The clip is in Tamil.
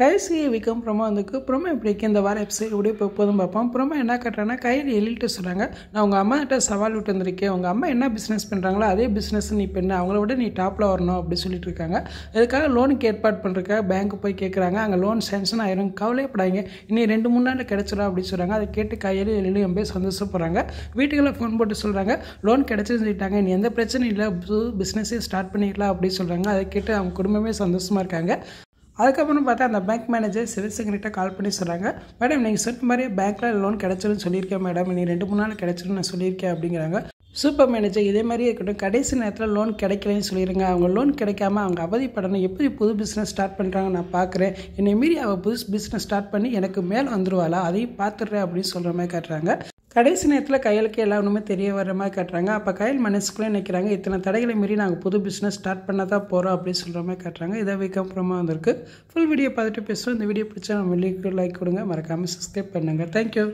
கடைசி விற்கும் ப்ரோமோ வந்துக்கு ப்ரோமோ எப்படி இருக்குது இந்த வார எபிசோட் இப்படி இப்போ எப்போதும் பார்ப்போம். ப்ரோமோ என்ன கட்டுறாங்கன்னா கையில் எழுதிட்டு சொல்கிறாங்க, நான் உங்கள் அம்மாகிட்ட சவால் விட்டு வந்திருக்கேன், உங்கள் அம்மா என்ன பிஸ்னஸ் பண்ணுறாங்களோ அதே பிஸ்னஸ் நீ பண்ணு, அவங்கள விட நீ டாப்பில் வரணும் அப்படி சொல்லிட்டு இருக்காங்க. இதுக்காக லோனுக்கு ஏற்பாடு பண்ணுறக்காக பேங்க்கு போய் கேட்குறாங்க. அங்கே லோன் சேங்ஷன் ஆயிரும், கவலைப்படாங்க, இன்னும் 2-3 நாள் கிடச்சிடும் அப்படின்னு சொல்கிறாங்க. அதை கேட்டு கையில் எழுதி ரொம்ப சந்தோஷப்படுறாங்க. வீட்டுக்கெல்லாம் ஃபோன் போட்டு சொல்கிறாங்க, லோன் கிடச்சின்னு சொல்லிட்டாங்க, நீ எந்த பிரச்சனையும் இல்லை, புது பிஸ்னஸே ஸ்டார்ட் பண்ணிடலாம் அப்படின்னு சொல்கிறாங்க. அதை கேட்டு அவங்க குடும்பமே சந்தோஷமாக இருக்காங்க. அதுக்கப்புறம் பார்த்தா அந்த பேங்க் மேனேஜர் சிவசங்கர்கிட்ட கால் பண்ணி சொல்கிறாங்க, மேடம் நீங்கள் சொன்ன மாதிரியே பேங்க்கில் லோன் கிடச்சிருன்னு சொல்லியிருக்கேன் மேடம், நீ 2-3 நாள் கிடச்சிருன்னு நான் சொல்லியிருக்கேன் அப்படிங்கிறாங்க. சூப்பர் மேனேஜர் இதே மாதிரியே இருக்கட்டும், கடைசி நேரத்தில் லோன் கிடைக்கலன்னு சொல்லிடுங்க, அவங்க லோன் கிடைக்காம அவங்க அவதிப்படணும், எப்படி புது பிஸ்னஸ் ஸ்டார்ட் பண்ணுறாங்க நான் பார்க்குறேன், என்னை மீறி அவள் புது பிஸ்னஸ் ஸ்டார்ட் பண்ணி எனக்கு மேலே வந்துடுவாளா அதையும் பார்த்துடுறேன் அப்படின்னு சொல்கிற மாதிரி காட்டுறாங்க. கடைசி நேரத்தில் கையலுக்கு எல்லாம் ஒன்றுமே தெரிய வர மாதிரி காட்டுறாங்க. அப்போ கையில் மனசுக்குள்ளே நிற்கிறாங்க, இத்தனை தடைகளை மீறி நாங்கள் புது பிஸ்னஸ் ஸ்டார்ட் பண்ண தான் போகிறோம் அப்படின்னு சொல்கிற மாதிரி காட்டுறாங்க. இதை வைக்கப்புறமா வந்திருக்கு. ஃபுல் வீடியோ பார்த்துட்டு பேசுகிறோம். இந்த வீடியோ பிடிச்சா நம்ம லைக் கொடுங்க, மறக்காமல் சப்ஸ்கிரைப் பண்ணுங்கள். தேங்க்யூ.